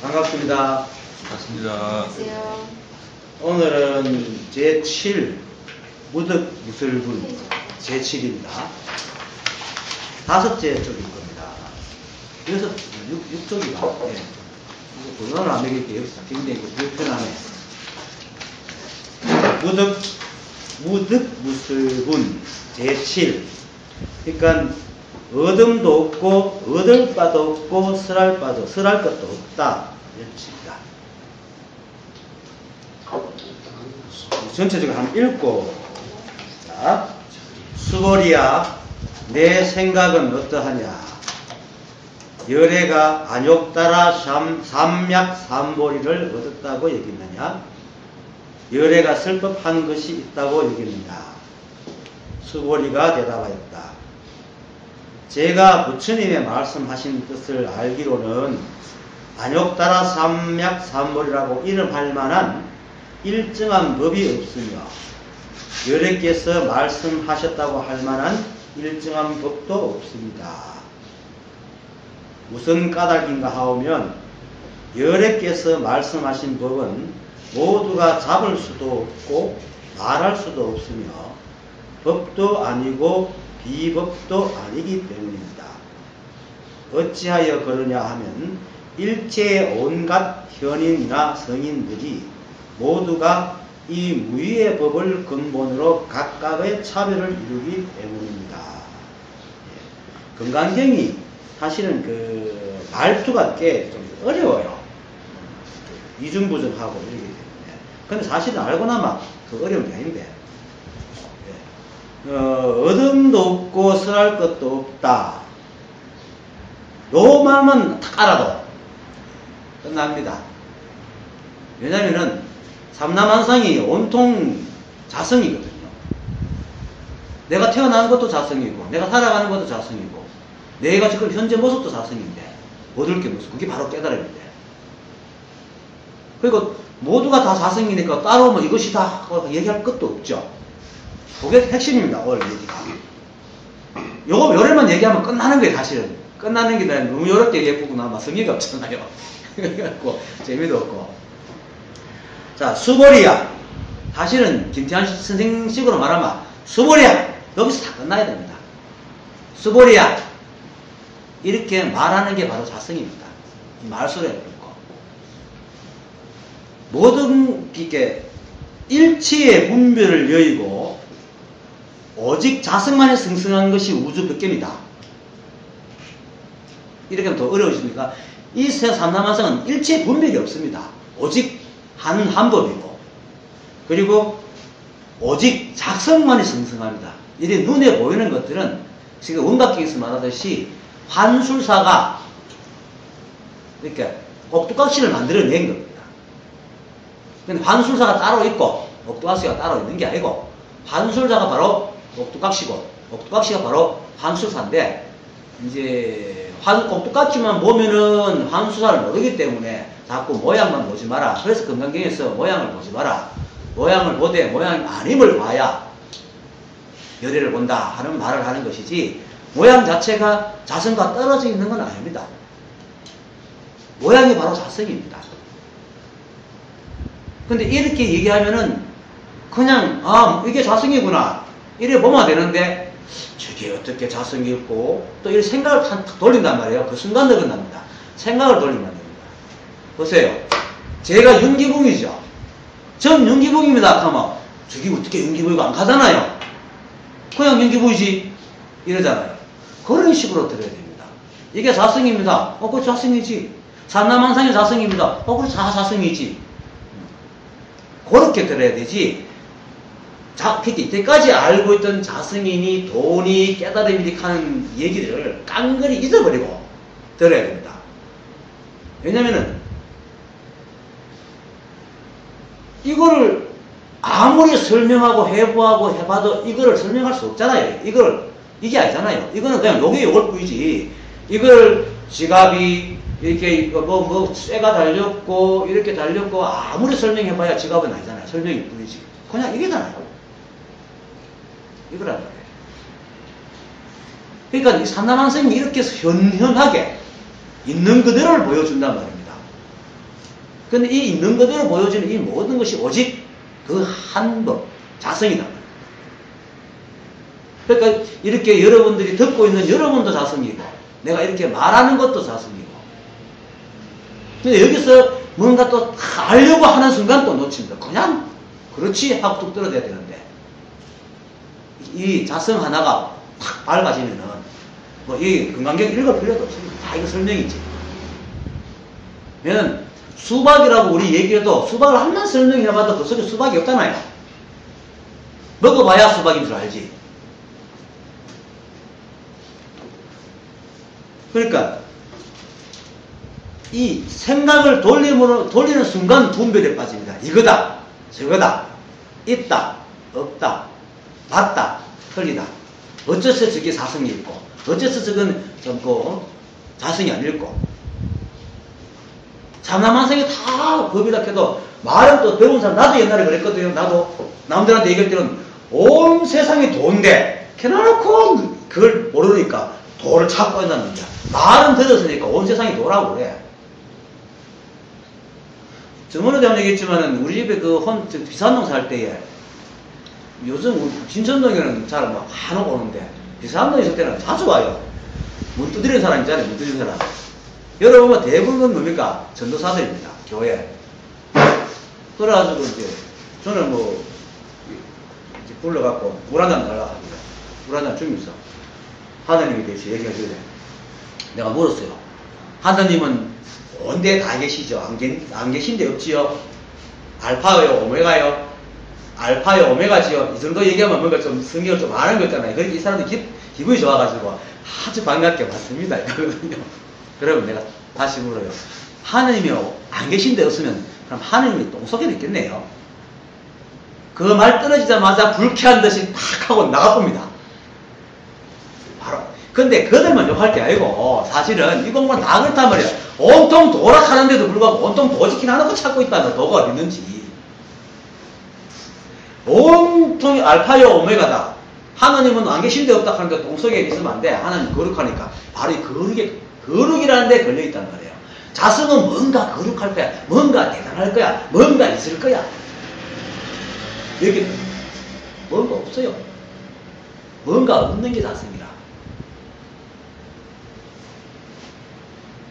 반갑습니다. 반갑습니다. 안녕하세요. 오늘은 제7 무득무술분 제7입니다. 다섯째 쪽일 겁니다. 여섯, 6쪽이다. 예. 번호를 안 매길게요. 굉장히 불편하네. 무득무술분 제7. 그러니까 얻음도 없고 얻을 바도 없고 설할 것도 없다. 이런 뜻입니다. 전체적으로 한번 읽고, 자, 수보리야, 내 생각은 어떠하냐? 열애가 안욕 따라 삼맥삼보리를 얻었다고 여기느냐? 열애가 슬법한 것이 있다고 여기느냐? 수보리가 대답하였다. 제가 부처님의 말씀하신 뜻을 알기로는 안욕 따라 삼맥삼보리라고 이름할 만한 일정한 법이 없으며 열애께서 말씀하셨다고 할 만한 일정한 법도 없습니다. 무슨 까닭인가 하오면 열애께서 말씀하신 법은 모두가 잡을 수도 없고 말할 수도 없으며 법도 아니고 비법도 아니기 때문입니다. 어찌하여 그러냐 하면 일체의 온갖 현인이나 성인들이 모두가 이 무의의 법을 근본으로 각각의 차별을 이루기 때문입니다. 금강경이 사실은 그 말투가 꽤 좀 어려워요. 이중부정하고 이러기 때문에. 근데 사실은 알고 나면 그 어려운 게 아닌데. 얻음도 없고 설할 것도 없다. 요 말만 딱 알아도 끝납니다. 왜냐면은 삼라만상이 온통 자성이거든요. 내가 태어나는 것도 자성이고 내가 살아가는 것도 자성이고 내가 지금 현재 모습도 자성인데 얻을 게 무슨 그게 바로 깨달음인데. 그리고 모두가 다 자성이니까 따라오면 이것이 다 얘기할 것도 없죠. 그게 핵심입니다. 오늘 얘기가. 요거 요래만 얘기하면 끝나는 거예요. 사실은 끝나는 게 너무 요렇게 예쁘구나 막 성의가 없잖아요. 그래갖고 재미도 없고. 자, 수보리야. 사실은 김태환 선생식으로 말하면 수보리야. 여기서 다 끝나야 됩니다. 수보리야. 이렇게 말하는 게 바로 자성입니다. 말소리가 그렇고. 모든 이렇게 일체의 분별을 여의고 오직 자성만이 승승한 것이 우주 백견이다. 이렇게 하면 더 어려우십니까? 이 삼라만상은 일체의 분별이 없습니다. 오직 한 법이고 그리고 오직 작성만이 승승합니다. 이래 눈에 보이는 것들은 지금 원각경에서 말하듯이 환술사가 이렇게 옥두각시를 만들어낸 겁니다. 근데 환술사가 따로 있고 옥두각시가 따로 있는 게 아니고 환술사가 바로 옥두각시고 옥두각시가 바로 환술사인데 이제 옥두각시만 보면은 환술사를 모르기 때문에 자꾸 모양만 보지 마라. 그래서 금강경에서 모양을 보지 마라. 모양을 보되 모양이 아님을 봐야 열애를 본다 하는 말을 하는 것이지 모양 자체가 자성과 떨어져 있는 건 아닙니다. 모양이 바로 자성입니다. 근데 이렇게 얘기하면은 그냥 이게 자성이구나 이래 보면 되는데 저게 어떻게 자성이 있고 또 이런 생각을 탁 돌린단 말이에요. 그 순간 느긋납니다. 생각을 돌리면 됩니다. 보세요. 제가 윤기붕이죠. 전 윤기붕입니다. 하면 저게 어떻게 윤기붕이고 안 가잖아요. 그냥 윤기붕이지 이러잖아요. 그런 식으로 들어야 됩니다. 이게 자성입니다. 그거 자성이지. 삼라만상이 자성입니다. 그거 자성이지. 그렇게 들어야 되지. 이때까지 알고 있던 자성이니 돈이 깨달음이니 하는 얘기를 깡그리 잊어버리고 들어야 됩니다. 왜냐면은 이거를 아무리 설명하고 해부하고 해봐도 이거를 설명할 수 없잖아요. 이게 아니잖아요. 이거는 그냥 요게 요걸 뿐이지. 이걸 지갑이 이렇게 쇠가 달렸고 이렇게 달렸고 아무리 설명해봐야 지갑은 아니잖아요. 설명일 뿐이지. 그냥 이게잖아요. 이거란 말이에요. 그러니까 이 삼라만상이 이렇게 현현하게 있는 그대로를 보여준단 말입니다. 근데 이 있는 그대로 보여지는 이 모든 것이 오직 그 한 법, 자성이다. 그러니까 이렇게 여러분들이 듣고 있는 여러분도 자성이고, 내가 이렇게 말하는 것도 자성이고. 근데 여기서 뭔가 또 알려고 하는 순간 또 놓칩니다. 그냥 그렇지 하고 뚝 떨어져야 되는데, 이 자성 하나가 탁 밝아지면은 뭐 이 금강경 읽을 필요도 없습니다. 다 이거 설명이지. 왜냐면 수박이라고 우리 얘기해도 수박을 한번 설명해봐도 그 속에 수박이 없잖아요. 먹어봐야 수박인 줄 알지. 그러니까 이 생각을 돌리는 순간 분별에 빠집니다. 이거다, 저거다, 있다, 없다, 맞다, 틀리다. 어째서 저게 사성이 있고, 어째서 저건 젊고 자성이 아닐고. 참나만성이 다 법이라 해도 말은 또 배운 사람, 나도 옛날에 그랬거든요. 나도 남들한테 얘기할 때는 온 세상이 도인데 캐놔놓고 그걸 모르니까 도를 찾고 한다는 거야. 말은 들었으니까 온 세상이 도라고 그래. 저번에도 한번 얘기했지만은 우리 집에 비산동 살 때에 요즘 신천동에는 잘 막 간혹 오는데 비산동에 있을 때는 자주 와요. 문 두드리는 사람 있잖아요. 문 두드리는 사람. 여러분 대부분 뭡니까? 전도사들입니다. 교회. 그래가지고 이제 저는 뭐 이제 불러갖고 물 한 잔 달라고 합니다. 물 한 잔 주면서 하나님에 대해서 얘기해줘야 돼. 내가 물었어요. 하나님은 온데 다 계시죠? 안 계신데 없지요? 알파요, 오메가요? 알파요, 오메가지요? 이 정도 얘기하면 뭔가 좀 성경을 좀 아는 거잖아요. 그러니까 이 사람들이 기분이 좋아가지고 아주 반갑게 받습니다. 이러거든요. 그러면 내가 다시 물어요. 하나님이 안 계신데 없으면 그럼 하나님이 똥속에 있겠네요. 그 말 떨어지자마자 불쾌한 듯이 팍 하고 나가봅니다. 바로. 근데 그들만 욕할 게 아니고 사실은 이 공부는 다 그렇단 말이야. 온통 도락하는데도 불구하고 온통 도지킨 하나도 찾고 있다는 도가 어디 있는지. 온통이 알파요 오메가다. 하나님은 안 계신데 없다 하는데 똥속에 있으면 안 돼. 하나님 거룩하니까 바로 이 거룩이라는 데 걸려있단 말이에요. 자성은 뭔가 거룩할 거야. 뭔가 대단할 거야. 뭔가 있을 거야. 여기는 뭔가 없어요. 뭔가 없는 게 자성이라.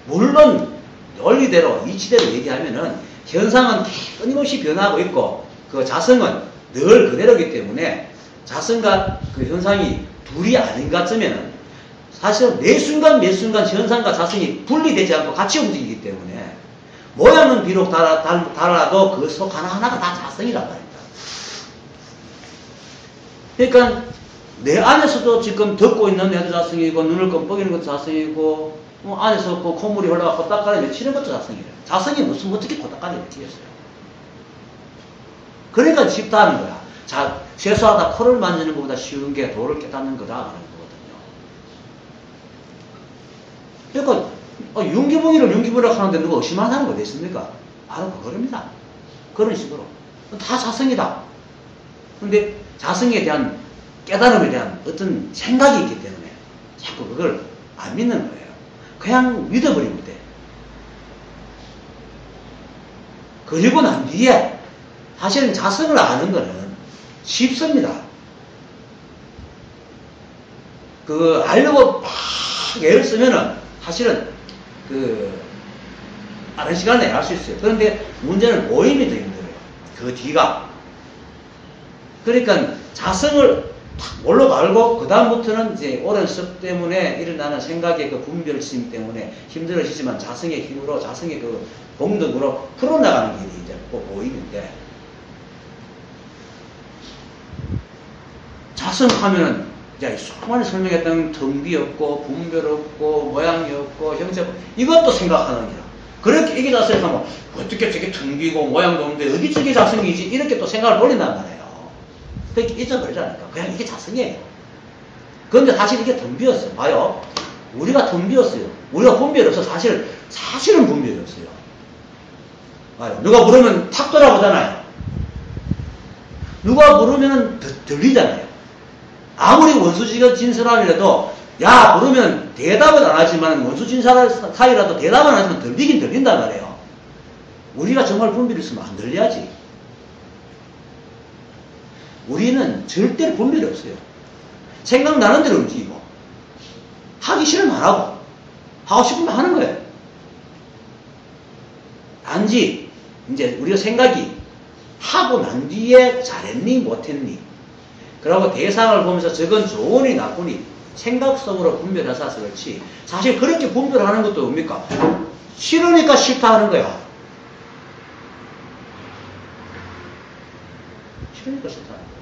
물론 원리대로 이치대로 얘기하면은 현상은 끊임없이 변하고 있고 그 자성은 늘 그대로이기 때문에 자성과 그 현상이 둘이 아닌 것 같으면은 사실 매 순간 현상과 자성이 분리되지 않고 같이 움직이기 때문에 모양은 비록 달라도 그 속 하나하나가 다 자성이란 말입니다. 그러니까 내 안에서도 지금 듣고 있는 애도 자성이고 눈을 껌뻑이는 것도 자성이고 안에서 그 콧물이 흘러가 코딱가리 맺히는 것도 자성이래요. 자성이 무슨 어떻게 코딱가리 맺히겠어요. 그러니까 쉽다는 거야. 자, 최소하다 코를 만지는 것보다 쉬운 게 도를 깨닫는 거다 하는 거거든요. 그러니까 윤기붕이를 윤기붕이라고 하는데 누가 의심하는 거 어디 있습니까? 바로 그겁니다. 그런 식으로 다 자성이다. 근데 자성에 대한 깨달음에 대한 어떤 생각이 있기 때문에 자꾸 그걸 안 믿는 거예요. 그냥 믿어버리면 돼. 그리고 난 뒤에 사실은 자성을 아는 거는 쉽습니다. 알려고 막 애를 쓰면은 사실은 빠른 시간 내에 알 수 있어요. 그런데 문제는 모임이 더 힘들어요. 그 뒤가. 그러니까 자성을 탁 몰로 알고 그 다음부터는 이제 오랜 습 때문에 일어나는 생각의 그 분별심 때문에 힘들어지지만 자성의 힘으로 자성의 그 공덕으로 풀어나가는 길이 이제 꼭 보이는데 자성하면은 이제 수많이 설명했던 등비 없고 분별 없고 모양이 없고 형체 없고 이것도 생각하는 기라. 그렇게 이게 자성을 하면 어떻게 저게 등비고 모양도 없는데 어디 저게 자성이지 이렇게 또 생각을 돌린단 말이에요. 그렇게 잊어버리라니까. 그냥 이게 자성이에요. 그런데 사실 이게 등비였어요. 봐요. 우리가 등비였어요. 우리가 분별이 없어. 사실은 분별이 없어요. 봐요. 누가 부르면 탁 돌아보잖아요. 누가 부르면 들리잖아요. 아무리 원수진 사람이라도 야 부르면 대답은 안 하지만 원수진 사이라도 대답은 안 하지만 들리긴 들린단 말이에요. 우리가 정말 분별이 있으면 안 들려야지. 우리는 절대로 분별이 없어요. 생각나는 대로 움직이고, 하기 싫으면 안 하고, 하고 싶으면 하는 거예요. 단지, 이제 우리가 생각이 하고 난 뒤에 잘했니, 못했니. 그러고 대상을 보면서 저건 좋으니, 나쁘니, 생각 속으로 분별해서 그렇지. 사실 그렇게 분별하는 것도 뭡니까? 싫으니까 싫다 하는 거야. 싫으니까 싫다 하는 거야.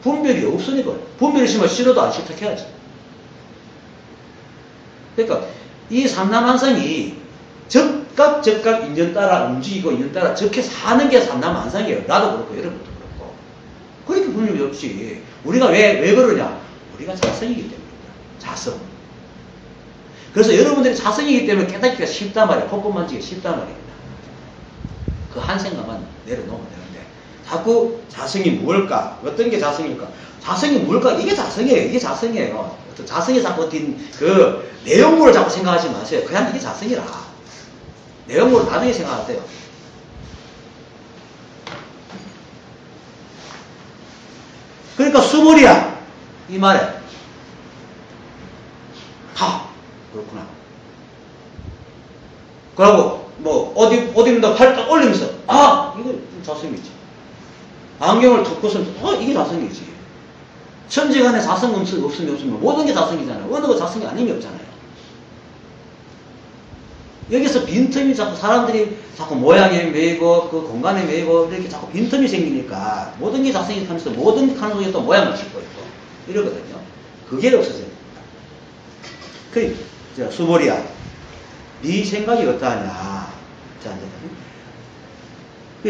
분별이 없으니까. 분별이 있으면 싫어도 안 싫다 해야지. 그러니까 이 삼남한성이 적각 인연 따라 움직이고 인연 따라 적게 사는 게 삼남한성이에요. 나도 그렇고 여러분도 그렇고. 그렇게 분별이 없지. 우리가 왜 그러냐? 우리가 자성이기 때문입니다. 자성. 그래서 여러분들이 자성이기 때문에 깨닫기가 쉽단 말이에요. 콧볼 만지기가 쉽단 말입니다. 그 한 생각만 내려놓으면 되는데 자꾸 자성이 무엇일까? 어떤 게 자성일까? 자성이 무엇일까? 이게 자성이에요. 이게 자성이에요. 자성이 자꾸 어떤 그 내용물을 자꾸 생각하지 마세요. 그냥 이게 자성이라. 내용물을 나중에 생각하세요. 그러니까 수몰이야. 이 말에 그렇구나. 그러고 뭐 어디입니다 팔딱 올리면서 이거 좀 자성이지. 안경을 툭 벗으면서 이게 자성이지. 천지간에 자성 없으면 모든 게 자성이잖아요. 어느 거 자성이 아님이 없잖아요. 여기서 빈틈이 자꾸 사람들이 자꾸 모양에 매이고 그 공간에 매이고 이렇게 자꾸 빈틈이 생기니까 모든 게 자성이 하면서 모든 칸 속에 또 모양을 짓고 있고 이러거든요. 그게 없어져요. 자, 수몰이야. 네 생각이 어떠하냐. 자,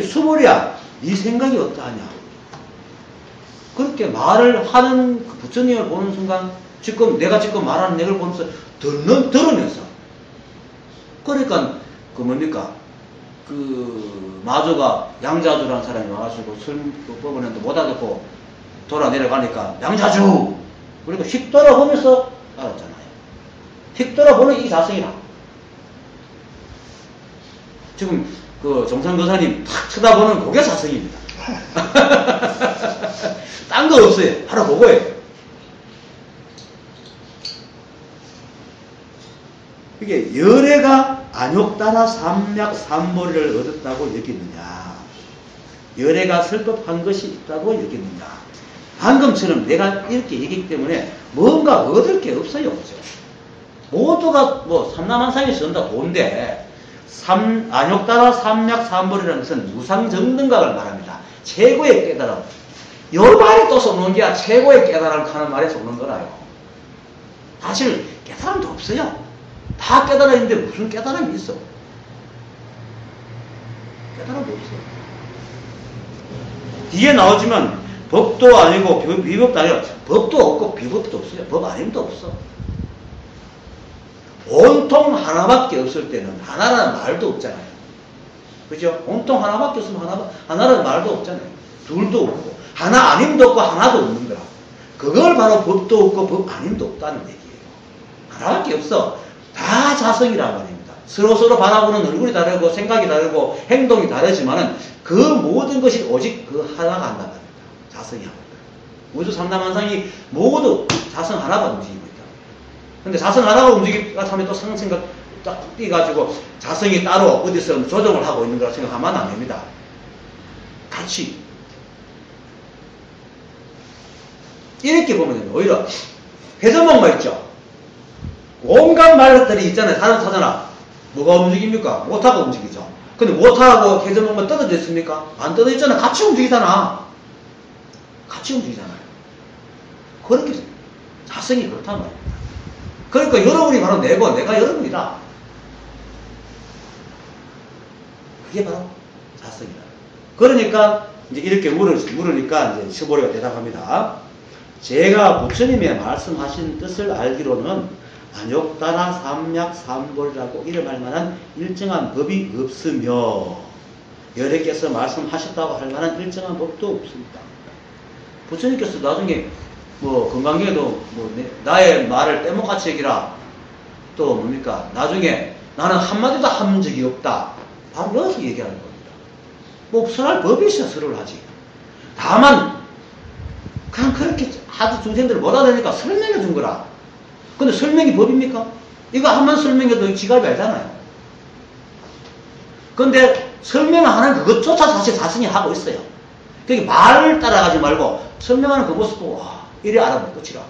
수몰이야. 네 생각이 어떠하냐. 그렇게 말을 하는 그 부처님을 보는 순간 내가 지금 말하는 내용을 보면서 들으면서 그러니까 그 뭡니까 그 마조가 양자주라는 사람이 와가지고 술 뽑으는데 못 알아듣고 돌아 내려가니까 양자주 그러니까 휙 돌아보면서 알았잖아요. 휙 돌아보는 이 자성이라. 지금 그 정상도사님 탁 쳐다보는 그게 자성입니다. 딴 거 없어요. 바로 그거예요. 이게 열애가 안욕따라 삼맥삼보리를 얻었다고 여기느냐, 열애가 설법한 것이 있다고 여기느냐. 방금처럼 내가 이렇게 얘기했기 때문에 뭔가 얻을 게 없어요. 모두가 뭐 삼남한상에서 전다 본데 안욕따라 삼맥삼보리라는 것은 무상정등각을 말합니다. 최고의 깨달음. 요 말이 또 쏘는 게 최고의 깨달음 하는 말에 쏘는 거라요. 사실 깨달음도 없어요. 다 깨달았는데 무슨 깨달음이 있어? 깨달음도 없어. 뒤에 나오지만 법도 아니고 비법도 아니고 법도 없고 비법도 없어요. 법 아님도 없어. 온통 하나밖에 없을 때는 하나라는 말도 없잖아요. 그죠? 온통 하나밖에 없으면 하나라는 말도 없잖아요. 둘도 없고 하나 아님도 없고 하나도 없는 거라. 그걸 바로 법도 없고 법 아님도 없다는 얘기예요. 하나밖에 없어. 다 자성이란 말입니다. 서로 바라보는 얼굴이 다르고 생각이 다르고 행동이 다르지만은 그 모든 것이 오직 그 하나가 한단 말입니다. 자성이 하는 거예요. 우주 삼남한상이 모두 자성 하나가 움직이고 있다. 근데 자성 하나가 움직이다 하면 또 상승과 딱 뛰어가지고 자성이 따로 어디서 조정을 하고 있는 거라 생각하면 안 됩니다. 같이 이렇게 보면 오히려 회전목마 있죠. 온갖 말들이 있잖아요. 사람 타잖아. 뭐가 움직입니까? 모터가 움직이죠. 근데 모터하고 회전목마 떨어져 있습니까? 안 떨어져 있잖아. 같이 움직이잖아. 같이 움직이잖아요. 그렇게 자성이 그렇단 말이에요. 그러니까 여러분이 바로 내고 내가 여러분이다. 그게 바로 자성이다. 그러니까 이제 이렇게 물으니까 이제 시보리가 대답합니다. 제가 부처님의 말씀하신 뜻을 알기로는 안욕따라 삼맥삼보리라고 이름할 만한 일정한 법이 없으며 여러께서 말씀하셨다고 할 만한 일정한 법도 없습니다. 부처님께서 나중에 뭐 건강경에도 뭐 나의 말을 떼목같이 여기라 또 뭡니까 나중에 나는 한마디도 한 적이 없다 바로 여기서 얘기하는 겁니다. 뭐 설할 법이 있어야 설을 하지. 다만 그냥 그렇게 하도 중생들을 못 알아내니까 설명해 준 거라. 근데 설명이 법입니까? 이거 한번 설명해도 지갑이 알잖아요. 근데 설명하는 그것조차 사실 자신이 하고 있어요. 그러니까 말을 따라가지 말고 설명하는 그 모습 보고 와, 이래 알아보면 끝이라.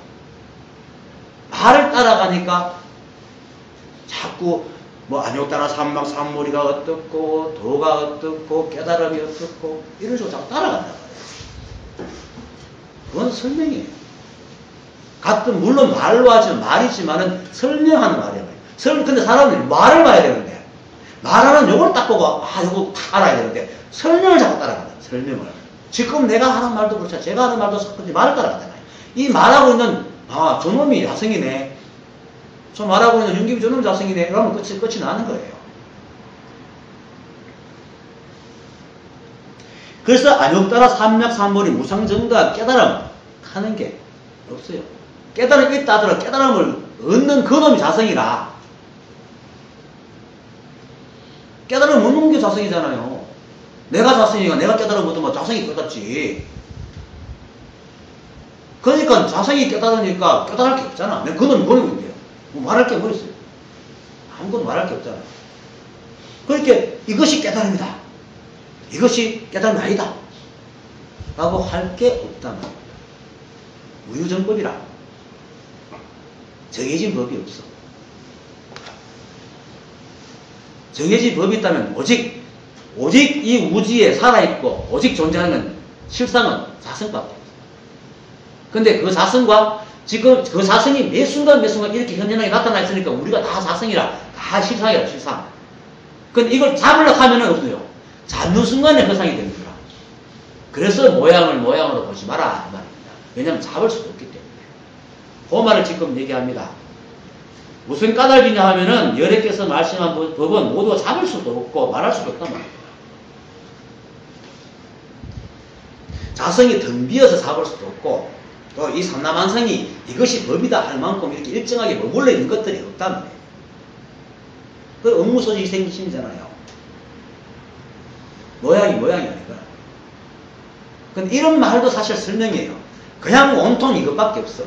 말을 따라가니까 자꾸 뭐 안욕따라 삼막삼무리가 어떻고 도가 어떻고 깨달음이 어떻고 이런 식으로 자꾸 따라간단 말이에요. 그건 설명이에요. 같은 물론 말로 하지만 말이지만은 설명하는 말이에요. 근데 사람들이 말을 봐야 되는데 말하는 요걸 딱 보고 요거 딱 알아야 되는데 설명을 자꾸 따라간다. 설명을. 지금 내가 하는 말도 그렇죠. 제가 하는 말도 그렇지 말을 따라가잖아요. 이 말하고 있는 저놈이 야성이네. 저 말하고 있는 윤기비 저놈이 야성이네. 그러면 끝이 나는 거예요. 그래서 안욕따라 삼맥삼몰이 무상정가 깨달음 하는 게 없어요. 깨달음이 있다 하더라도 깨달음을 얻는 그놈이 자성이라. 깨달음을 얻는 게 자성이잖아요. 내가 자성이니까 내가 깨달음 얻으면 자성이 깨닫지. 그러니까 자성이 깨달으니까 깨달을 게 없잖아. 내가 그놈이 그놈인데요. 뭐 말할 게 뭐 있어요? 아무것도 말할 게 없잖아요. 그러니까 이것이 깨달음이다. 이것이 깨달음이 아니다. 라고 할 게 없단 말이야. 우유정법이라. 정해진 법이 없어. 정해진 법이 있다면 오직 이 우주에 살아있고 오직 존재하는 실상은 자성밖에 없어. 근데 그 자성과 지금 그 자성이 매 순간 이렇게 현현하게 나타나 있으니까 우리가 다 자성이라, 다 실상이라, 실상. 근데 이걸 잡으려고 하면은 없어요. 잡는 순간에 허상이 되는 거라. 그래서 모양으로 보지 마라. 이 말입니다. 왜냐하면 잡을 수도 없기 때문에. 그 말을 지금 얘기합니다. 무슨 까닭이냐 하면은 여래께서 말씀한 법은 모두 잡을 수도 없고 말할 수도 없단 말입니다. 자성이 덤비어서 잡을 수도 없고 또 이 삼라만성이 이것이 법이다 할 만큼 이렇게 일정하게 머물러 있는 것들이 없단 말이에요. 그 업무소식이 생기심이잖아요. 모양이 아니라. 근데 이런 말도 사실 설명이에요. 그냥 온통 이것밖에 없어.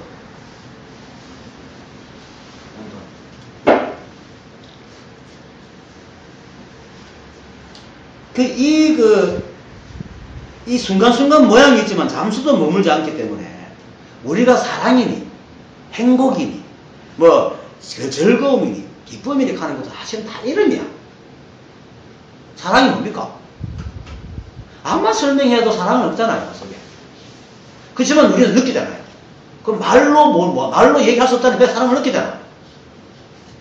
이 순간순간 모양이 있지만 잠수도 머물지 않기 때문에 우리가 사랑이니 행복이니 즐거움이니 기쁨이니 하는 것도 사실은 다 이름이야. 사랑이 뭡니까? 아무만 설명해도 사랑은 없잖아요. 그 속에. 그렇지만 우리는 느끼잖아요. 그럼 말로 얘기할 수 없다는 그 사랑을 느끼잖아요.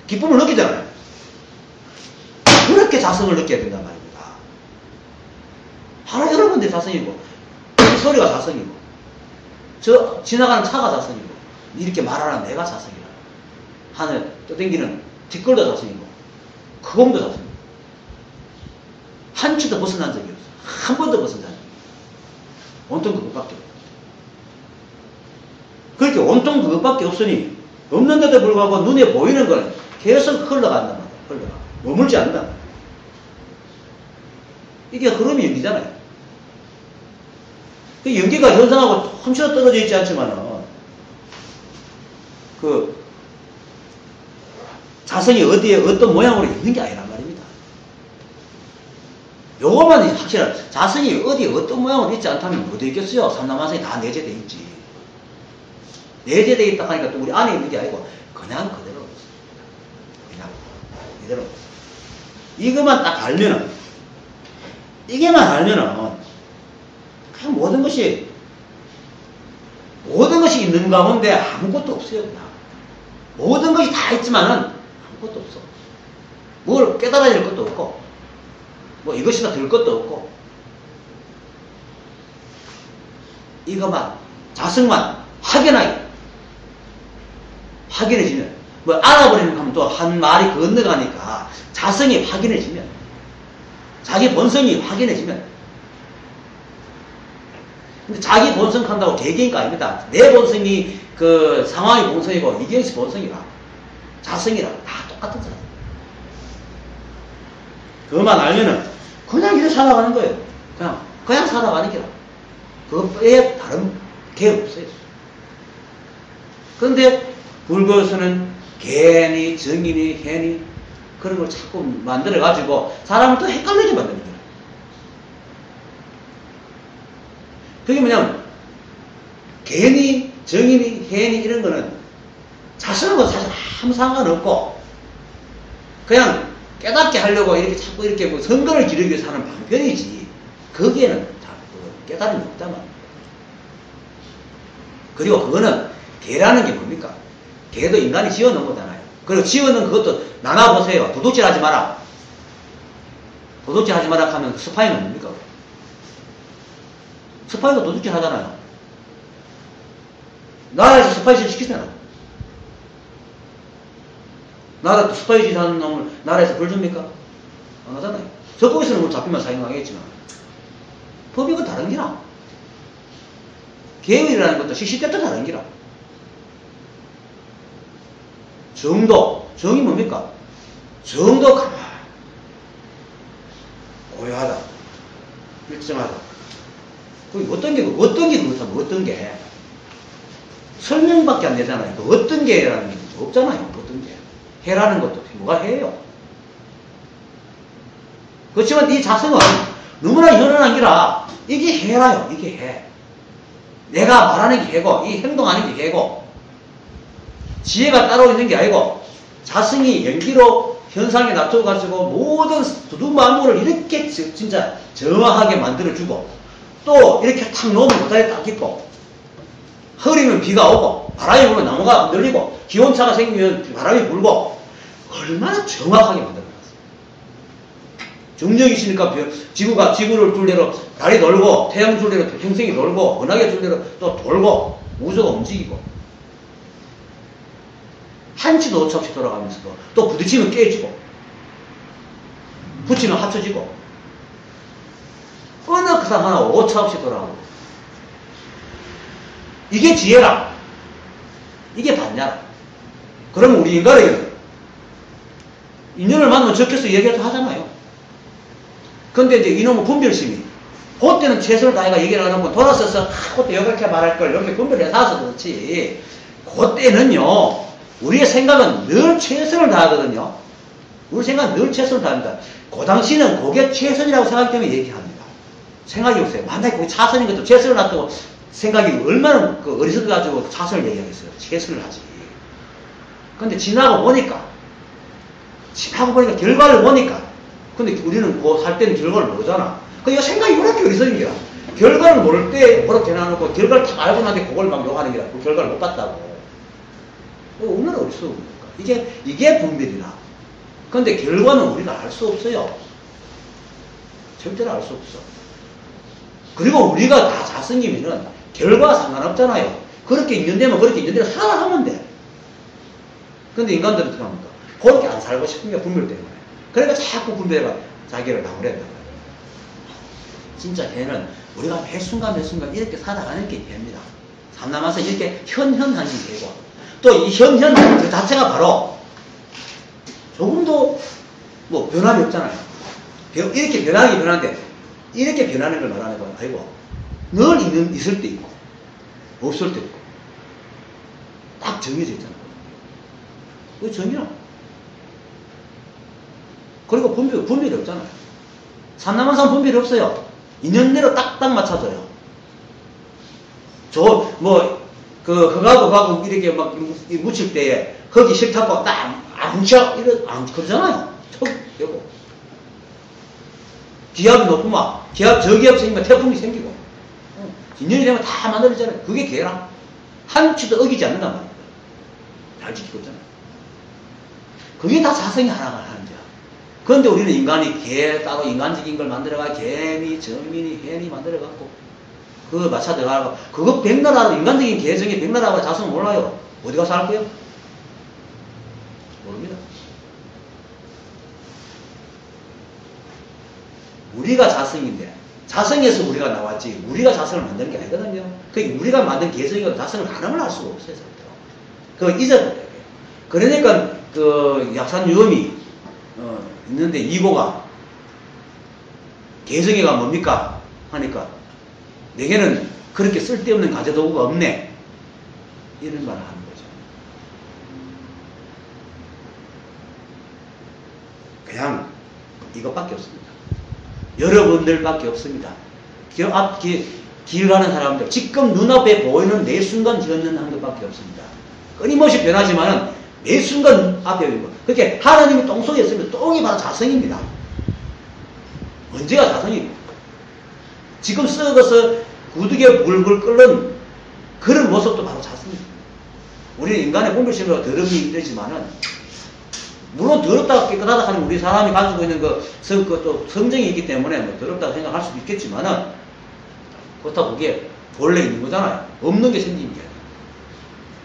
기쁨을 느끼잖아요. 그렇게 자성을 느껴야 된단 말입니다. 바로 여러분들이 자성이고 이 소리가 자성이고 저 지나가는 차가 자성이고 이렇게 말하는 내가 자성이라. 하늘 떠댕기는 뒷걸도 자성이고 그공도 자성이고 한 치도 벗어난 적이 없어. 한 번도 벗어난 적이 없어. 온통 그것밖에 없어. 그렇게 온통 그것밖에 없으니 없는데도 불구하고 눈에 보이는 건 계속 흘러간단 말이야. 흘러가. 머물지 않는단 말이야. 이게 흐름이 연기잖아요. 그 연기가 현상하고 험치로 떨어져 있지 않지만은 그 자성이 어디에 어떤 모양으로 있는 게 아니란 말입니다. 요것만 확실한 자성이 어디에 어떤 모양으로 있지 않다면 어디 있겠어요? 삼라만성이 다 내재되어 있지. 내재되어 있다 하니까 또 우리 안에 있는 게 아니고 그냥 그대로 있습니다. 그냥 이대로. 이것만 딱 알면은 이게만 알면은 그냥 모든 것이 있는 가운데 아무것도 없어요. 그냥 모든 것이 다 있지만은 아무것도 없어. 뭘 깨달아야 될 것도 없고 뭐 이것이나 들 것도 없고 이것만 자성만 확인해지면 뭐 알아버리는 하면 또 한 말이 건너가니까 자성이 확인해지면 자기 본성이 확인해지면 근데 자기 본성 한다고 개개인가 아닙니다. 내 본성이 그 상황이 본성이고 이경씨 본성이라 자성이라 다 똑같은 사람. 그것만 알면은 그냥 이렇게 살아가는 거예요. 그냥 살아가는 게라. 그것에 다른 게 없어요. 그런데 불교에서는 개니, 정인이, 해니 그런 걸 자꾸 만들어가지고 사람을 또 헷갈리게 만드는 거예요. 그게 뭐냐면 개니, 정인이, 해니 이런 거는 자신하고 사실 아무 상관없고 그냥 깨닫게 하려고 이렇게 자꾸 이렇게 뭐 선거를 기르기 위해서 하는 방편이지 거기에는 깨달음이 없단 말이에요. 그리고 그거는 개라는 게 뭡니까? 개도 인간이 지어놓은 거잖아요. 그리고 지어놓은 그것도 나눠보세요. 도둑질 하지 마라. 도둑질 하지 마라 하면 스파이는 뭡니까? 스파이가 도둑질 하잖아요. 나라에서 스파이 짓 시키잖아. 나라 스파이 짓 하는 놈을 나라에서 벌 줍니까? 안 하잖아요. 저쪽에서는 뭐 잡히면 사형하겠지만 법이 그 다른 기라. 계율이라는 것도 시시때때 다른 기라. 정도, 정이 뭡니까? 정도 가만, 고요하다, 일정하다. 그게 어떤 게 그렇다면 어떤 게 설명밖에 안 되잖아요. 그 어떤 게라는 게 없잖아요. 어떤 게 해라는 것도 뭐가 해요. 그렇지만 이 자성은 너무나 현현한 기라. 이게 해라요. 이게 해. 내가 말하는 게 해고, 이 행동하는 게 해고, 지혜가 따로 있는 게 아니고, 자성이 연기로 현상에 낮춰가지고 모든 두두만물을 이렇게 진짜 정확하게 만들어주고, 또 이렇게 탁 놓으면 바닥에 딱 있고, 흐리면 비가 오고, 바람이 불면 나무가 흔들리고, 기온차가 생기면 바람이 불고, 얼마나 정확하게 만들어놨어요. 중력이 있으니까 지구를 둘레로 달이 돌고, 태양 둘레로 행성이 돌고, 은하계 둘레로 또 돌고, 우주가 움직이고, 한치도 오차 없이 돌아가면서도 또 부딪히면 깨지고, 붙이면 합쳐지고, 어느 그 사람 하나 오차 없이 돌아가고. 이게 지혜라. 이게 반야라. 그러면 우리 인간에게는 인연을 만나면 적혀서 얘기해도 하잖아요. 근데 이제 이놈의 분별심이, 그때는 최선을 다해가 얘기를 안 하고 돌아서서, 그때 이렇게 말할 걸, 이렇게 분별해서 그렇지. 그때는요, 우리의 생각은 늘 최선을 다하거든요. 우리 생각은 늘 최선을 다합니다. 그 당시는 그게 최선이라고 생각하기 때문에 얘기합니다. 생각이 없어요. 만약에 그게 차선인 것도 최선을 놨다고 생각이 얼마나 어리석어가지고 차선을 얘기하겠어요. 최선을 하지. 근데 지나고 보니까 결과를 보니까, 근데 우리는 그 살 때는 결과를 모르잖아. 그러니까 생각이 그렇게 어리석은 거야. 결과를 모를 때 그렇게 해놔놓고 결과를 딱 알고 나는데 그걸 막 욕하는 거야. 그 결과를 못 봤다고. 얼마나 어리석은 겁니까? 이게 분별이라. 근데 결과는 우리가 알 수 없어요. 절대로 알 수 없어. 그리고 우리가 다 자성이면은 결과와 상관없잖아요. 그렇게 인연되면 그렇게 인연대로 살아가면 돼. 근데 인간들은 어떻게 합니까? 그렇게 안 살고 싶은 게 분별 때문에. 그러니까 자꾸 분별해가 자기를 나오랜다. 진짜 걔는 우리가 매 순간 이렇게 살아가는 게 됩니다. 삼남아서 이렇게 현현하는 게 되고, 또 이 현현 그 자체가 바로 조금도 뭐 변함이 없잖아요. 이렇게 변하긴 변하는데, 이렇게 변하는 걸 말하는 건 아니고, 늘 있을 때 있고, 없을 때 있고, 딱 정해져 있잖아요. 그게 정이야. 그리고 분별이 없잖아요. 삼남한상 분별이 없어요. 인연대로 딱딱 맞춰져요. 흙하고 이렇게 막 묻힐 때에 흙이 싫다고 딱 안 뭉쳐 안 그러잖아요. 척 기압이 높으면 저기압 생기면 태풍이 생기고, 인연이 되면 다 만들어지잖아요. 그게 개라. 한치도 어기지 않는단 말이에요. 잘 지키고 있잖아요. 그게 다 자성이 하나가 하는 거야. 그런데 우리는 인간이 개 따로 인간적인 걸 만들어가 개미, 정민이, 해니 만들어갖고 그거 맞춰 들어가고, 그거 백나라로 인간적인 개성이 백나라고 자성 몰라요. 어디 가서 할 거예요? 모릅니다. 우리가 자성인데, 자성에서 우리가 나왔지, 우리가 자성을 만드는 게 아니거든요. 그게 우리가 만든 개성이고 자성을 가늠을 할 수가 없어요, 절대로. 그거 잊어버려야 돼요. 그러니까, 약산 유음이, 있는데, 이고가, 개성애가 뭡니까? 하니까 내게는 그렇게 쓸데없는 가재도구가 없네. 이런 말을 하는 거죠. 그냥 이것밖에 없습니다. 여러분들밖에 없습니다. 길 가는 사람들, 지금 눈앞에 보이는 매 순간 지어낸 것밖에 없습니다. 끊임없이 변하지만은 매 순간 앞에 있는 거. 그렇게 하나님이 똥 속에 있으면 똥이 바로 자성입니다. 언제가 자성입니까? 지금 썩어서 구두개 불불 끓는 그런 모습도 바로 자성입니다. 우리는 인간의 본질적으로 더럽이 이러지만은, 물론 더럽다고 깨끗하다 하는 우리 사람이 가지고 있는 또 성정이 있기 때문에 뭐 더럽다고 생각할 수도 있겠지만은, 그렇다고 그게 원래 있는 거잖아요. 없는 게 생긴 게.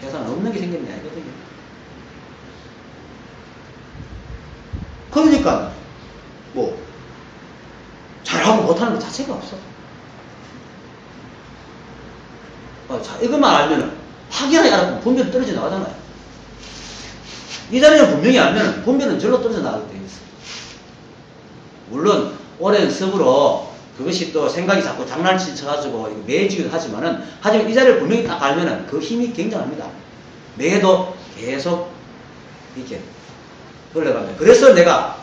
세상에 없는 게 생기는 게 아니거든요. 그러니까, 뭐, 잘하고 못하는 것 자체가 없어. 자, 이것만 알면은, 확인하지 않으면 분별이 떨어져 나가잖아요. 이 자리는 분명히 알면은, 분별은 절로 떨어져 나가게 돼 있어. 물론, 오랜 습으로, 그것이 또 생각이 자꾸 장난치 쳐가지고 매지기도 하지만 이 자리를 분명히 딱 알면은 그 힘이 굉장합니다. 매도 계속 이렇게 흘러갑니다. 그래서 내가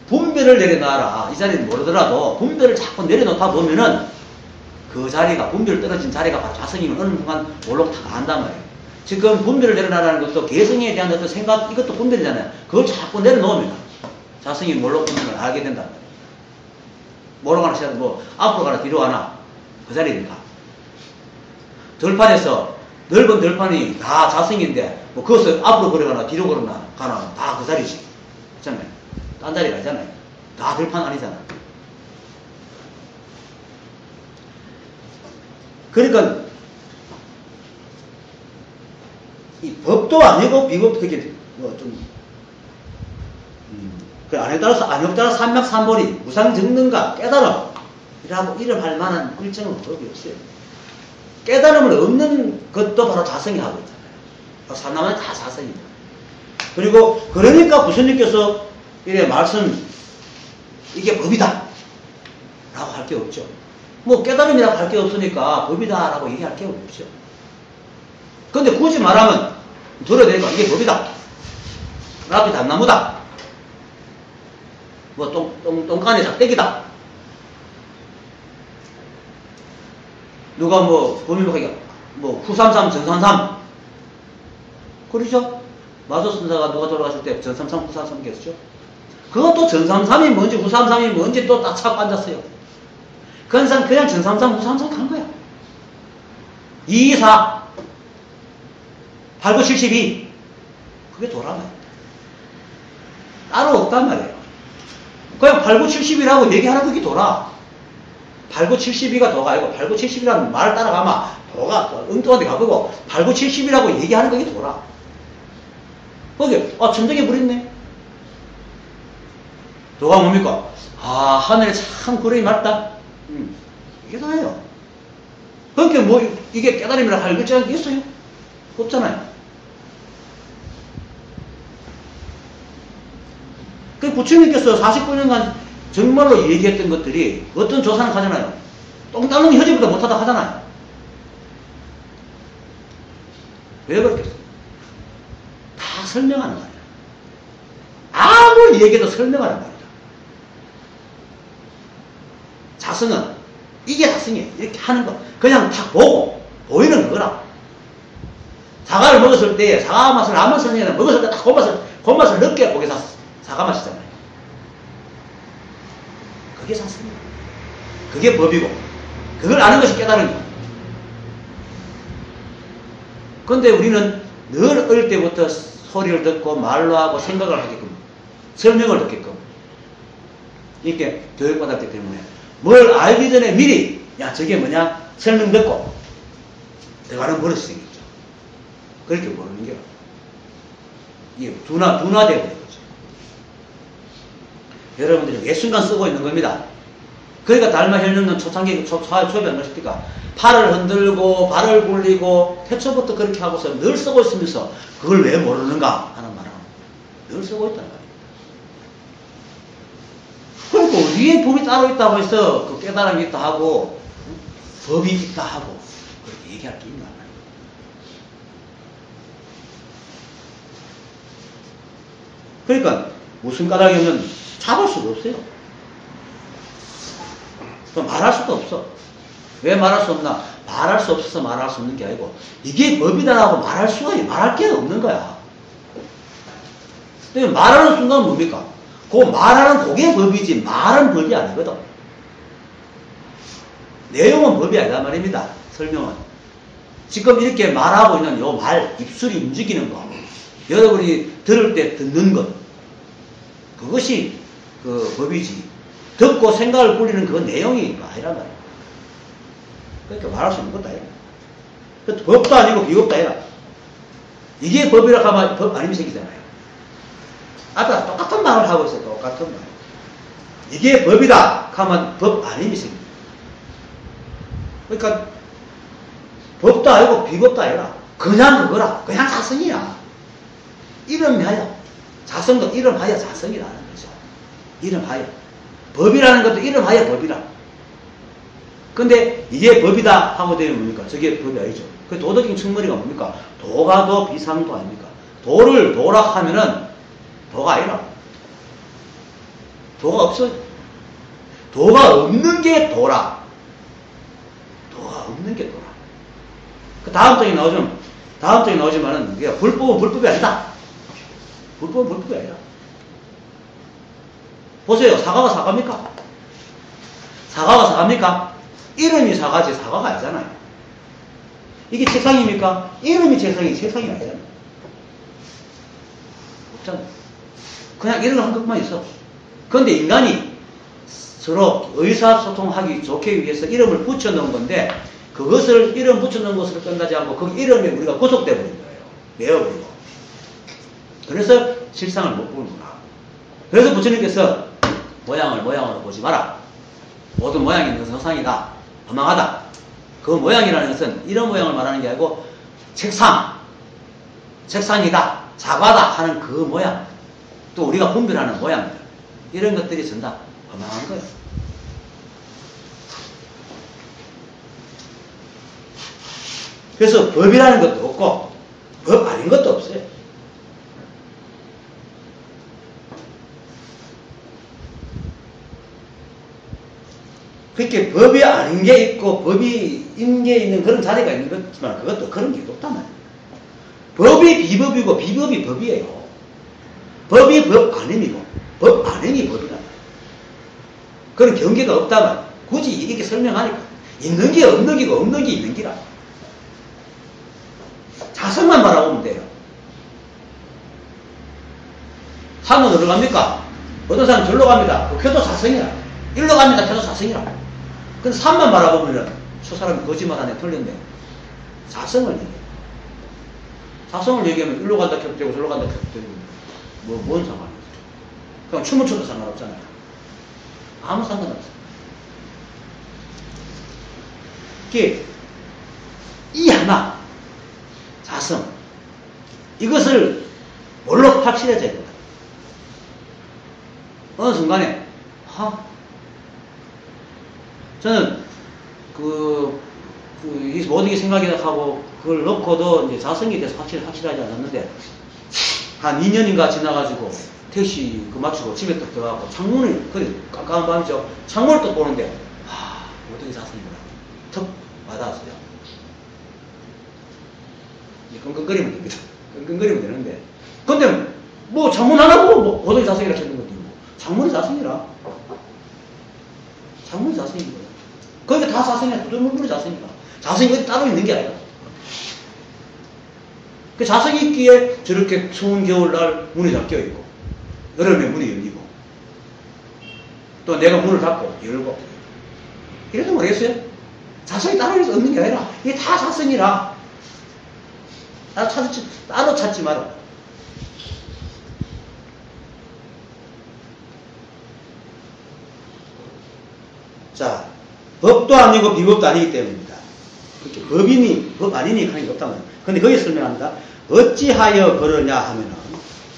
분별을 내려놔라. 이 자리는 모르더라도 분별을 자꾸 내려놓다 보면은 그 자리가, 분별 떨어진 자리가 바로 자성이면 어느 순간 몰록 다 안단 말이에요. 지금 분별을 내려놔라는 것도 개성에 대한 어떤 생각, 이것도 분별이잖아요. 그걸 자꾸 내려놓으면 자성이 몰록 있는 걸 알게 된다. 뭐로 가나 시작, 뭐, 앞으로 가나 뒤로 가나, 그 자리니까. 들판에서, 넓은 들판이 다 자성인데, 뭐, 그것을 앞으로 걸어가나, 뒤로 걸어가나, 다 그 자리지. 그렇잖아요. 딴 자리가 아니잖아요. 다 들판 아니잖아. 그러니까, 이 법도 아니고, 비법도 그게, 뭐, 좀, 그 안에 따라서 안역자라 삼맥삼보리 무상정능과 깨달음이라고 이름할 만한 일정은 법이 없어요. 깨달음을 없는 것도 바로 자성이 하고 있잖아요. 사나마는 다 자성입니다. 그리고 그러니까 부처님께서 이래 말씀, 이게 법이다 라고 할 게 없죠. 뭐 깨달음이라고 할 게 없으니까 법이다 라고 얘기할 게 없죠. 근데 굳이 말하면 들어야 되니까 이게 법이다, 앞이 단나무다, 뭐, 똥간의 작대기다. 누가 뭐, 범인목하기가, 뭐, 후삼삼, 전삼삼. 그러죠? 마소선사가 누가 돌아갔을 때 전삼삼, 후삼삼 했었죠? 그것도 전삼삼이 뭔지, 후삼삼이 뭔지 또 딱 찾고 앉았어요. 그냥 전삼삼, 후삼삼 간 거야. 224, 8972. 그게 도라마야. 따로 없단 말이에요. 그냥 8970이라고 얘기하는 그게 돌아. 8972가 도가 아니고 8970이라는 말을 따라가면 도가 엉뚱한데 가보고 8970이라고 얘기하는 그게 돌아. 거기 천정에 물 있네. 도가 뭡니까? 하늘에 참 구름이 맑다. 이게 다예요. 그러니까 뭐 이게 깨달음이라 할 글자가 있어요? 없잖아요. 그 부처님께서 49년간 정말로 얘기했던 것들이 어떤 조사는 하잖아요. 똥따릉이 허지보다 못하다 하잖아요. 왜 그렇겠어요? 다 설명하는 말이야. 아무리 얘기해도 설명하는 말이다. 자성은 이게 자성이에요. 이렇게 하는 거 그냥 딱 보고 보이는 거라. 사과를 먹었을 때 사과 맛을 아무 설명이나 먹었을 때 딱 그 맛을 느껴 보게 사과 맛이잖아요. 그게 자성이에요. 그게 법이고 그걸 아는 것이 깨달음이에요. 그런데 우리는 늘 어릴 때부터 소리를 듣고 말로 하고 생각을 하게끔 설명을 듣게끔 이렇게 교육받았기 때문에 뭘 알기 전에 미리 저게 뭐냐 설명 듣고 들어가는 버릇이 생겼죠. 그렇게 모르는 게 이게 둔화되어 버린 거죠. 여러분들이 매 순간 쓰고 있는 겁니다. 그러니까 달마 혈령은 초창기 초입에 안 그렇습니까? 팔을 흔들고 발을 굴리고 태초부터 그렇게 하고서 늘 쓰고 있으면서 그걸 왜 모르는가 하는 말은 늘 쓰고 있단 말이에요. 그리고 어디에 법이 따로 있다고 해서 그 깨달음이 있다 하고 법이 있다 하고 그렇게 얘기할 게 있나 말이에요. 그러니까 무슨 까닭이면 잡을 수가 없어요. 말할 수도 없어. 왜 말할 수 없나? 말할 수 없어서 말할 수 없는 게 아니고 이게 법이다라고 말할 수가 말할 게 없는 거야. 근데 말하는 순간은 뭡니까? 그 말하는 그게 법이지 말은 법이 아니거든. 내용은 법이 아니다 말입니다. 설명은. 지금 이렇게 말하고 있는 요 말, 입술이 움직이는 거, 여러분이 들을 때 듣는 것, 그것이 그 법이지. 듣고 생각을 굴리는 그 내용이 아니란 말이야. 그러니까 말할 수 있는 것도 아니라. 법도 아니고 비법도 아니라. 이게 법이라고 하면 법 아니면 생기잖아요. 아까 똑같은 말을 하고 있어요. 똑같은 말. 이게 법이다 하면 법 아니면 생깁니다. 그러니까 법도 아니고 비법도 아니라 그냥 그거라. 그냥 자성이야. 이름하여. 자성도 이름하여 자성이라는 거죠. 이름하여. 법이라는 것도 이름하여 법이라. 근데 이게 법이다 하고 되면 뭡니까? 저게 법이 아니죠. 그 도덕인 측머리가 뭡니까? 도가 도 비상도 아닙니까? 도를 도라 하면은 도가 아니라. 도가 없어요. 도가 없는 게 도라. 도가 없는 게 도라. 그 다음 장에 나오지만은 불법은 불법이 아니다. 불법은 불법이 아니라. 보세요. 사과가 사과입니까? 사과가 사과입니까? 이름이 사과지 사과가 아니잖아요. 이게 책상입니까? 이름이 책상이 아니잖아요. 없잖아요. 그냥 이름 한 것만 있어. 그런데 인간이 서로 의사소통하기 좋게 위해서 이름을 붙여놓은 건데 그것을 이름 붙여놓은 것으로 끝나지 않고 그 이름에 우리가 구속돼 버린 거예요. 외워버리고. 그래서 실상을 못 보는구나. 그래서 부처님께서 모양으로 보지 마라. 모든 모양이 있는 것은 허상이다. 허망하다. 그 모양이라는 것은 이런 모양을 말하는 게 아니고 책상이다. 사과다 하는 그 모양. 또 우리가 분별하는 모양들. 이런 것들이 전부 다 허망한 거예요. 그래서 법이라는 것도 없고 법 아닌 것도 없어요. 그렇게 법이 아닌 게 있고 법이 있는 게 있는 그런 자리가 있는 거지만 그것도 그런 게 없단 말이에요. 법이 비법이고 비법이 법이에요. 법이 법 아님이고 법 아님이 법이란 말이에요. 그런 경계가 없다면 굳이 이렇게 설명하니까 있는 게 없는 게고 없는 게 있는 기라. 자성만 바라보면 돼요. 산은 어디로 갑니까? 어떤 사람은 절로 갑니다. 그 켜도 자성이라. 일로 갑니다. 켜도 자성이라. 근데 산만 바라보면 저 사람이 거짓말하네 틀렸네. 자성을 얘기해요. 자성을 얘기하면 일로 간다 켜도 되고 절로 간다 켜도 되고 뭔 상관이에요? 그냥 춤을 춰도 상관없잖아요. 아무 상관없어요. 이게 이 하나 자성 이것을 뭘로 확실해져야 된다. 어느 순간에 저는 이 모든 게 생각이 하고 그걸 넣고도 이제 자성에 대해서 확실하지 않았는데 한 2년인가 지나가지고 택시 맞추고 집에 딱 들어가고 창문을 그래 깜깜한 밤이죠. 창문을 딱 보는데 모든 게 자성이구나. 턱 와닿았어요. 끙끙거리면 됩니다. 끙끙거리면 되는데 근데 뭐 창문 하나 보고 뭐 모든 게 자성이라 찾는 것도 있고 창문이 자성이라 창문이 자성인 거예요. 그러니까 다 자성이야. 두들물이 자성이다. 자성이 따로 있는 게 아니라. 그 자성이 있기에 저렇게 추운 겨울날 문이 닫혀 있고, 여름에 문이 열리고, 또 내가 문을 닫고 열고. 이래도 모르겠어요? 자성이 따로 없는 게 아니라, 이게 다 자성이라. 따로 찾지 마라. 자. 법도 아니고 비법도 아니기 때문입니다. 법이니 법 아니니 하는 게 없다면. 근데 거기에 설명합니다. 어찌하여 그러냐 하면은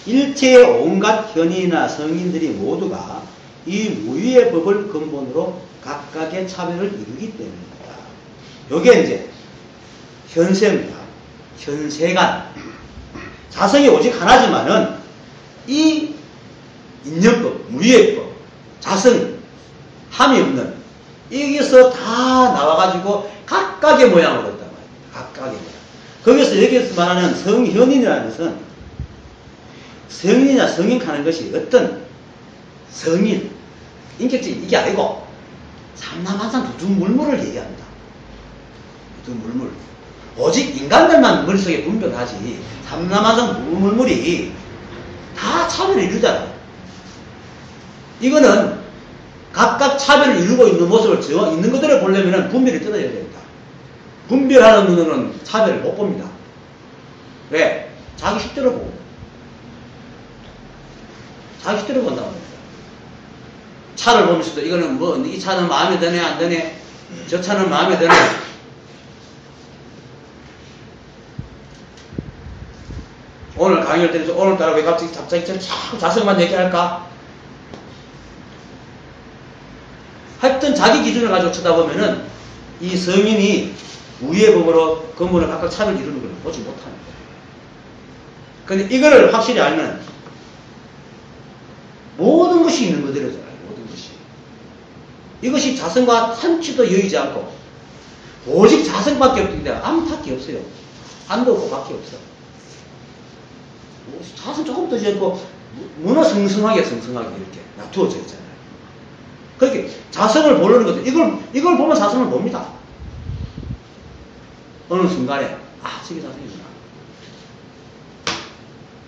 일체의 온갖 현이나 성인들이 모두가 이 무위의 법을 근본으로 각각의 차별을 이루기 때문입니다. 요게 이제 현세입니다. 현세간. 자성이 오직 하나지만은 이 인연법, 무위의 법, 자성, 함이 없는 여기서 다 나와가지고 각각의 모양을 얻단 말이에요. 각각의 모양. 거기서 여기서 말하는 성현인이라는 것은 성인이나 성인하는 것이 어떤 성인, 인격적인 이게 아니고 삼남한상 두두물물을 얘기합니다. 두두물물. 오직 인간들만 머릿속에 분별하지 삼남한상 두두물물이 다 차별을 이루잖아요. 이거는 각각 차별을 이루고 있는 모습을 있는 그대로 보려면 분별이 뜯어져야 됩니다. 분별하는 눈으로는 차별을 못 봅니다. 왜? 자기 식대로 보고. 자기 식대로 본다고 합니다. 차를 보면서도 이거는 뭐, 이 차는 마음에 드네, 안 드네? 저 차는 마음에 드네? 오늘 강의를 들으면서 오늘따라 왜 갑자기 자꾸 자성만 얘기할까? 하여튼 자기 기준을 가지고 쳐다보면은 이 성인이 우위의 법으로 근본을 각각 차별 이루는 걸 보지 못하는 거예요. 근데 이거를 확실히 알면 모든 것이 있는 그대로잖아요. 모든 것이. 이것이 자성과 한치도 여의지 않고 오직 자성밖에 없기 때문에 아무 탓이 없어요. 안도 없고 밖에 없어. 자성 조금 더 지었고 문어 성성하게 이렇게 놔두어져 있잖아요. 그렇게 자성을 모르는 것도 이걸 보면 자성을 봅니다. 어느 순간에 저게 자성이구나.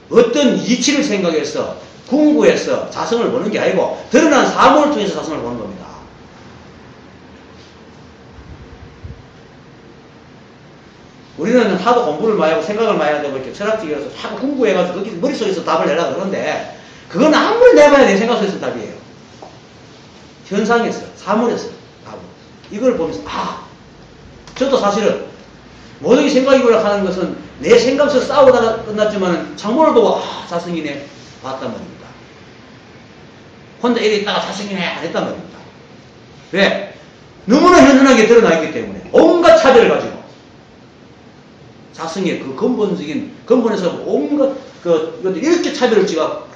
어떤 이치를 생각해서 궁구해서 자성을 보는 게 아니고 드러난 사물을 통해서 자성을 보는 겁니다. 우리는 하도 공부를 많이 하고 생각을 많이 하다 보니까 철학적이라서 자꾸 궁구해가지고 거기 머릿속에서 답을 내려고 그러는데 그건 아무리 내봐야 내 생각 속에서 답이에요. 현상에서, 사물에서 답을. 이걸 보면서 저도 사실은 모든 게 생각이구나 하는 것은 내 생각 속에서 싸우다가 끝났지만 창문을 보고 자성이네 봤단 말입니다. 혼자 이래 있다가 자성이네 안 했단 말입니다. 왜? 너무나 현현하게 드러나 있기 때문에 온갖 차별을 가지고 자성의 그 근본에서 온갖 이것들 이렇게 차별을 찍어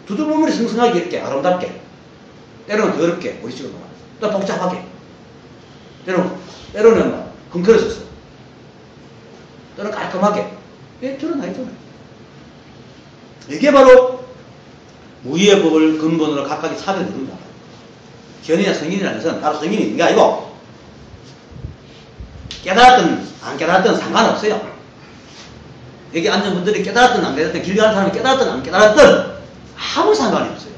두두물물이 승승하게 이렇게 아름답게 때로는 더럽게 머리식으로 또 복잡하게 때로는 흥크러져서 때로는 깔끔하게 드러나 있잖아요. 이게 바로 무위의 법을 근본으로 각각의 차별을 이룬다. 현이나 성인이라는 것은 따로 성인이 있는 게 아니고 깨달았든 안 깨달았든 상관없어요. 여기 앉은 분들이 깨달았든 안 깨달았든 길 가는 사람이 깨달았든 안 깨달았든 아무 상관이 없어요.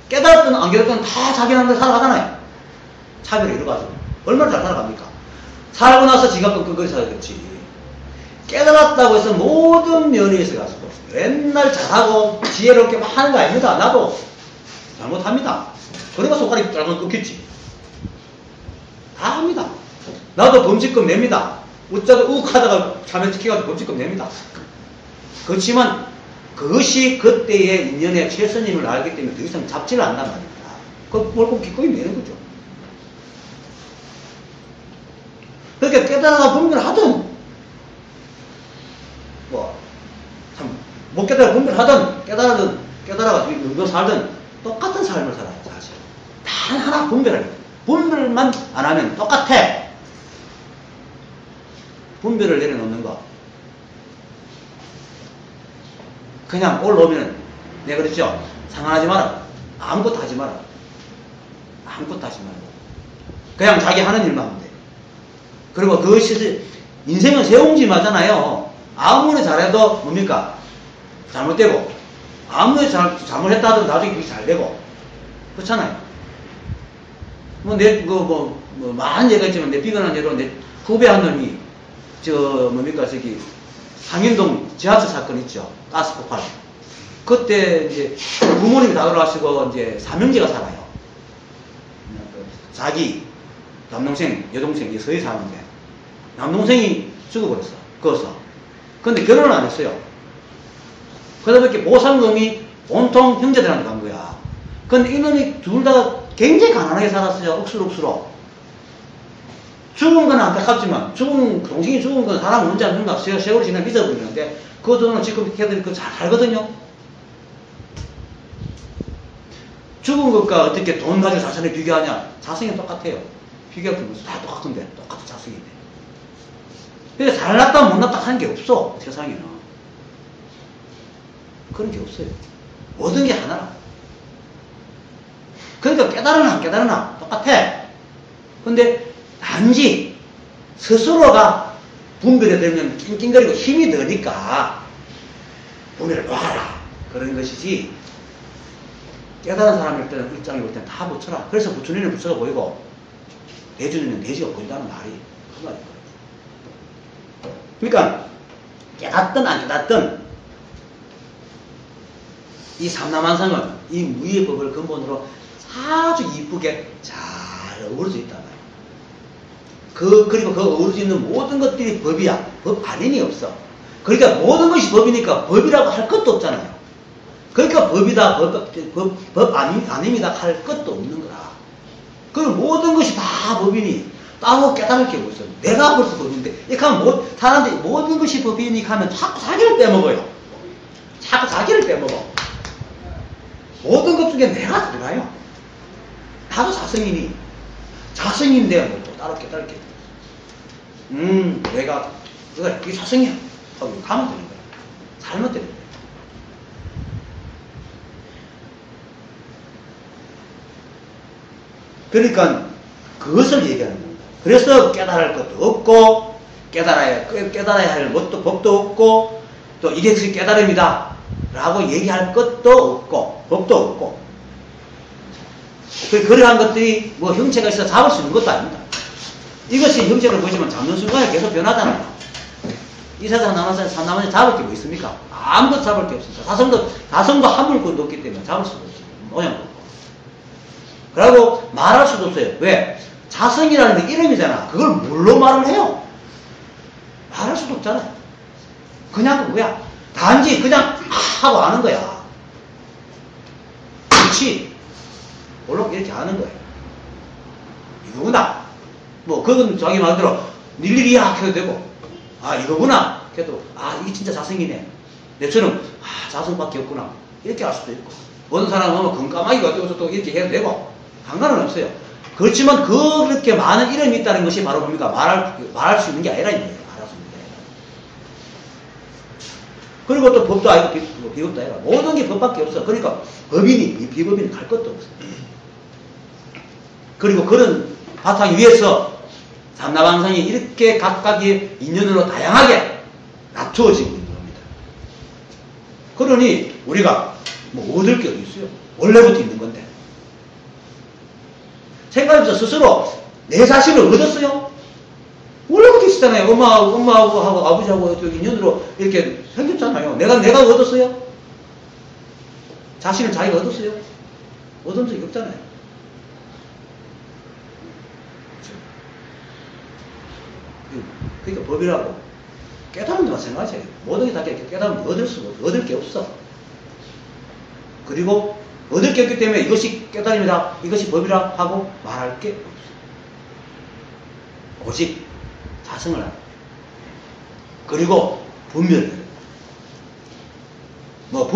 깨달았든 안 깨달았든 다 자기 나름대로 살아가잖아요. 차별을 이루어가지고 얼마나 잘 살아갑니까? 살고 나서 지가 끙끙거리 살아야겠지. 깨달았다고 해서 모든 면에서 가지고 맨날 잘하고 지혜롭게 막 하는 거 아닙니다. 나도 잘못합니다. 그러니까 손가락이 쫙 끊겼지. 다 합니다. 나도 범칙금 냅니다. 웃자도 욱 하다가 차면 찍혀가지고 범칙금 냅니다. 그렇지만 그것이 그때의 인연의 최선임을 알기 때문에 더 이상 잡지를 않단 말입니다. 그걸 꼭 기꺼이 내는 거죠. 그러니까 깨달아가 분별하든 못 깨달아 분별하든 깨달아가지고 능도 살든 똑같은 삶을 살아요. 사실 단 하나 분별만 안 하면 똑같아. 분별을 내려놓는 거. 그냥 올라오면 내가 그랬죠. 상관하지 마라. 아무것도 하지 마라. 아무것도 하지 말고 그냥 자기 하는 일만 하면 돼. 그리고 그것이 인생은 세옹지마잖아요. 아무리 잘해도 뭡니까? 잘못되고 아무리 잘못했다 하더라도 나중에 그게 잘되고 그렇잖아요. 많은 예가 있지만 내 비근한 예로 내 후배 한 놈이 저기 상인동 지하철 사건 있죠. 가스 폭발. 그때 이제 부모님이 다 돌아가시고 이제 삼형제가 살아요. 자기 남동생, 여동생 서희 사는데 남동생이 죽어버렸어. 거기서. 근데 결혼을 안 했어요. 그러다 보니까 보상금이 온통 형제들한테 간 거야. 근데 이놈이 둘 다 굉장히 가난하게 살았어요. 억수로. 죽은 건 안타깝지만, 동생이 죽은 건 사람 문제 안 준다. 세월이 지나면 믿어버리는데, 그 돈은 지금 걔들이 잘 알거든요? 죽은 것과 어떻게 돈 가지고 자선을 비교하냐? 자성이 똑같아요. 비교할 게 무슨 다 똑같은데, 똑같은 자성인데. 근데 잘났다 못났다 하는 게 없어, 세상에는. 그런 게 없어요. 모든 게 하나라. 그러니까 깨달으나 안 깨달으나 똑같아. 근데 단지 스스로가 분별이 되면 낑낑거리고 힘이 드니까 분별을 놔라. 그런 것이지, 깨달은 사람일 때는 입장에 볼 때는 다 부처라. 그래서 부처님은 부처가 보이고 대주님은 대지가 보인다는 말이 그 말이에요. 그러니까 깨닫든 안 깨닫든 이 삼라만상은 이 무의의 법을 근본으로 아주 이쁘게 잘 어우러져 있단 말이에요. 그리고 그 어우러져 있는 모든 것들이 법이야. 법 아님이 없어. 그러니까 모든 것이 법이니까 법이라고 할 것도 없잖아요. 그러니까 법이다, 법 아닙니다 할 것도 없는 거라. 그럼 모든 것이 다 법이니 따로 깨달을 게 없어요. 내가 벌써 법인데. 이렇게 하면 사람들이 모든 것이 법이니까 하면 자꾸 자기를 빼먹어요. 자꾸 자기를 빼먹어. 모든 것 중에 내가 들어가요. 나도 자성이니. 자성인데 뭐 또 따로 깨달을 게 내가 이게 자성이야. 하고 가면 되는 거야. 살면 되는 거야. 그러니까 그것을 얘기하는 겁니다. 그래서 깨달을 것도 없고 깨달아야 할 법도 없고 또 이것이 깨달음이다 라고 얘기할 것도 없고 법도 없고 그러한 것들이 뭐 형체가 있어 잡을 수 있는 것도 아닙니다. 이것이 형체를 보시면 잡는 순간에 계속 변하잖아요. 이 세상 남한테 잡을 게 뭐 있습니까? 아무것도 잡을 게 없습니다. 다성도 한 물건도 없기 때문에 잡을 수도 없어요. 모양도 없고. 그리고 말할 수도 없어요. 왜? 자성이라는 게 이름이잖아. 그걸 뭘로 말을 해요? 말할 수도 없잖아요. 그냥 뭐야? 단지 그냥 하고 아는 거야. 그렇지. 물론 이렇게 아는 거예요. 이거구나. 뭐 그건 자기 말대로 일일이 해도 되고 이거구나. 그래도 이게 진짜 자성이네. 내처럼 자성밖에 없구나. 이렇게 할 수도 있고 어떤 사람은 건까마귀가 어쩌고 또 이렇게 해도 되고 상관은 없어요. 그렇지만 그렇게 많은 이름이 있다는 것이 바로 뭡니까? 말할 수 있는 게 아니라 말할 수 있는 게 아니라. 그리고 또 법도 아니고 비법도 아니라 모든 게 법밖에 없어. 그러니까 법이니 비법이니 갈 것도 없어. 그리고 그런 바탕 위에서 삼라방상이 이렇게 각각의 인연으로 다양하게 낮추어지고 있는 겁니다. 그러니 우리가 뭐 얻을 게 어디 있어요? 원래부터 있는 건데. 생각해보세요. 스스로 내 자신을 얻었어요? 원래부터 있었잖아요. 엄마하고 아버지하고 인연으로 이렇게 생겼잖아요. 내가 얻었어요? 자신을 자기가 얻었어요? 얻은 적이 없잖아요. 그러니까 법이라고 깨달은 데만 생각하세요. 모든 게 다 깨달으면 얻을 게 없어. 그리고 얻을 게 없기 때문에 이것이 깨달음이다, 이것이 법이라 하고 말할 게 없어. 오직 자성을 하라. 그리고 분별을. 뭐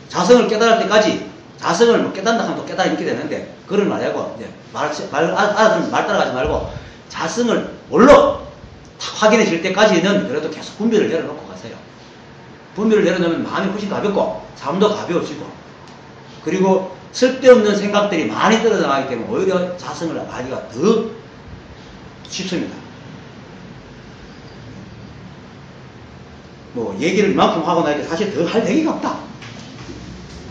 자성을 깨달을 때까지 자성을 뭐 깨닫는다 하면 또 깨달음이 있게 되는데 그걸 말하고 이제 말 따라가지 말고 자성을 뭘로 확인해질 때까지는 그래도 계속 분별을 내려놓고 가세요. 분별을 내려놓으면 마음이 훨씬 가볍고 잠도 가벼워지고 그리고 쓸데없는 생각들이 많이 떨어져나가기 때문에 오히려 자성을 하기가 더 쉽습니다. 뭐 얘기를 이만큼 하고 나니까 사실 더 할 얘기가 없다.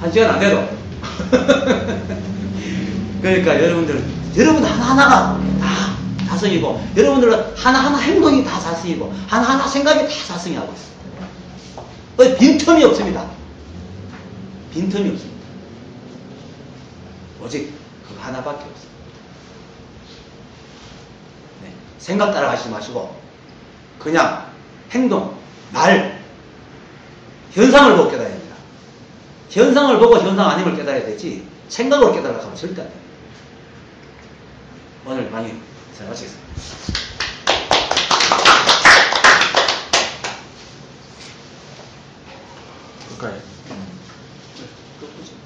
1시간 안 돼도. 그러니까 여러분 하나하나가 다 자성이고 여러분들은 하나하나 행동이 다 자성이고 하나하나 생각이 다 자성이 하고 있어요. 빈틈이 없습니다. 빈틈이 없습니다. 오직 그 하나밖에 없습니다. 네. 생각 따라가시지 마시고 그냥 행동, 말, 현상을 보고 깨달아야 됩니다. 현상을 보고 현상 아님을 깨달아야 되지 생각으로 깨달으려고 하면 절대 안 됩니다. 오늘 강의 잘 마치겠습니다. 그럴까요? 끝이죠.